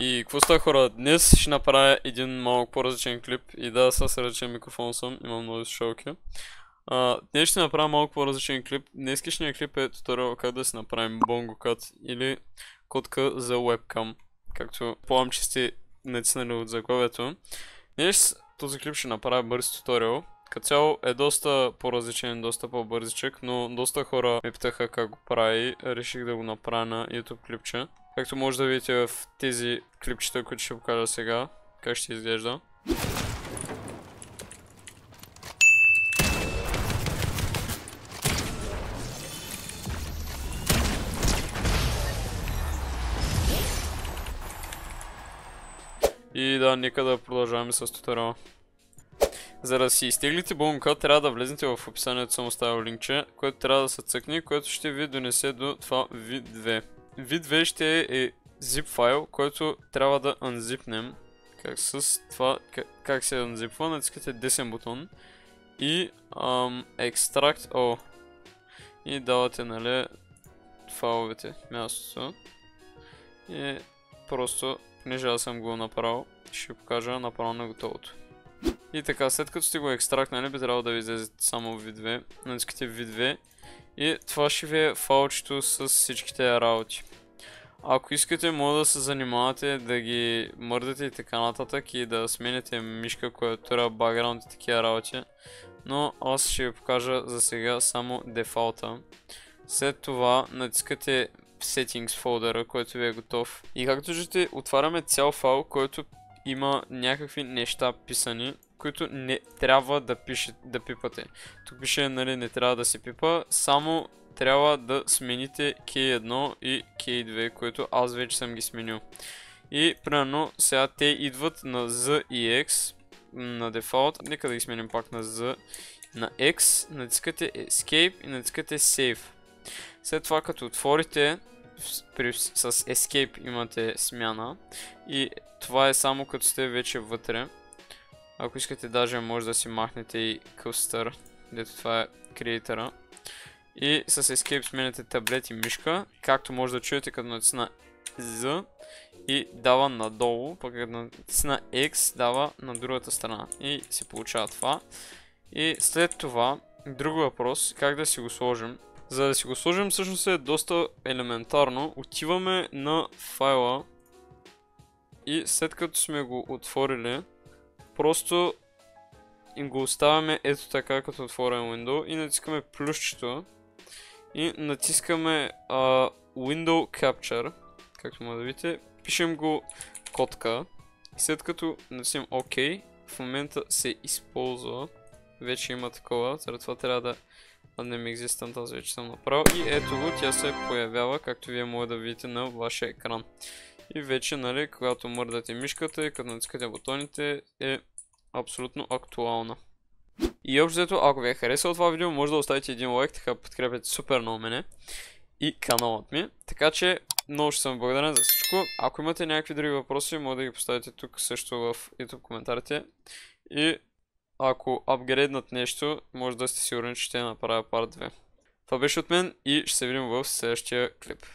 И какво става, хора? Днес ще направя един малко по-различен клип и да, с различен микрофон съм, имам много слушалки. Днес ще направя малко по-различен клип. Днескашният клип е туториал как да си направим BongoCut или котка за webcam, както помням, че сте натиснали от заглавието. Днес този клип ще направя бърз туториал. Като цяло е доста по-различен, доста по-бързичък, но доста хора ме питаха как го прави. Реших да го направя на YouTube клипче. Както може да видите в тези клипчета, които ще покажа сега, как ще изглежда. И да, нека да продължаваме с туториала. За да си изтеглите BongoCut, трябва да влезете в описанието, съм оставил линкче, което трябва да се цъкне, което ще ви донесе до това V2. V2 ще е zip файл, който трябва да unzipнем. Как с това, как се unzipва, натискате десен бутон и extract all и давате, нали, файловете, мястото и просто, понеже аз съм го направил, ще покажа направо на готовото. И така, след като сте го екстрактнали, би трябвало да ви излезе само V2, натискате V2 и това ще ви е файлчето с всичките работи. Ако искате, може да се занимавате да ги мърдате и така нататък и да сменяте мишка, която бакграунд и такива работи. Но аз ще ви покажа за сега само дефалта. След това натискате Settings фолдъра, който ви е готов. И както виждате, отваряме цял файл, който има някакви неща писани, които не трябва да пипате. Тук пише, нали, не трябва да се пипа, само трябва да смените K1 и K2, което аз вече съм ги сменил. И примерно сега те идват на Z и X на дефолт. Нека да ги сменим пак на Z. На X натискате Escape и натискате Save. След това, като отворите с Escape, имате смяна и това е само като сте вече вътре. Ако искате, даже може да си махнете и Cluster, дето това е креатора. И с Escape сменяте таблет и мишка, както може да чуете, като натисна Z и дава надолу, пък като натисна X дава на другата страна и се получава това. И след това, друг въпрос, как да си го сложим. За да си го сложим, всъщност е доста елементарно. Отиваме на файла и след като сме го отворили, просто им го оставяме ето така, като отворен Window и натискаме плюсчето и натискаме Window Capture, както може да видите, пишем го котка и след като натиснем OK, в момента се използва, вече има такова, заради това трябва да паднем Existent, аз вече съм направил и ето го, тя се появява, както вие може да видите на вашия екран. И вече, нали, когато мърдате мишката и като натискате бутоните, е абсолютно актуална. И общо взето, ако ви е харесало това видео, може да оставите един лайк, така подкрепяте супер много мене и каналът ми. Така че, много ще съм благодарен за всичко. Ако имате някакви други въпроси, може да ги поставите тук също в YouTube коментарите. И ако апгрейднат нещо, може да сте сигурни, че ще направя part 2. Това беше от мен и ще се видим в следващия клип.